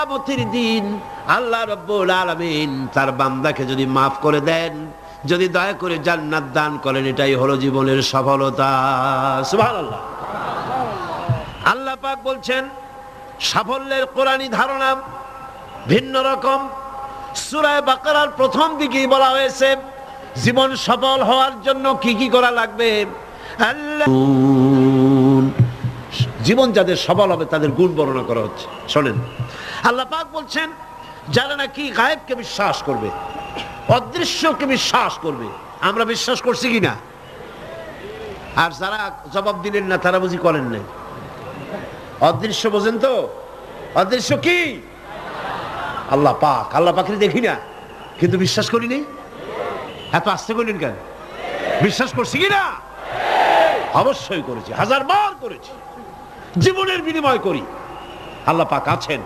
কিয়ামতের দিন আল্লাহ রাব্বুল আলামিন তার বান্দাকে যদি মাফ করে দেন, যদি দয়া করে জান্নাত দান করেন, এটাই হলো জীবনের সফলতা। সুবহানাল্লাহ। আল্লাহ পাক বলছেন সাফল্যের কোরআনী ধারণা ভিন্ন রকম। সূরা বাকারার প্রথম দিকেই বলা হয়েছে জীবন সফল হওয়ার জন্য কি কি করা লাগবে। আল্লাহ জীবন যাদের সফল হবে তাদের গুণ বর্ণনা করা হচ্ছে। শোনেন, আল্লাহ পাক বলছেন যারা নাকি গায়েবকে বিশ্বাস করবে, অদৃশ্যকে বিশ্বাস করবে। আমরা বিশ্বাস করছি কিনা? আর যারা জবাব দিলেন না তারা বুঝি করেন নাই। অদৃশ্য বোঝেন তো? অদৃশ্য কি? আল্লাহ পাক। আল্লাহ পাকের দেখি না কিন্তু বিশ্বাস করি নি। এত আস্তে করলেন কেন? বিশ্বাস করছি কিনা? অবশ্যই করেছি, হাজারবার করেছি, জীবনের বিনিময় করি। আল্লাহ পাক আছেন।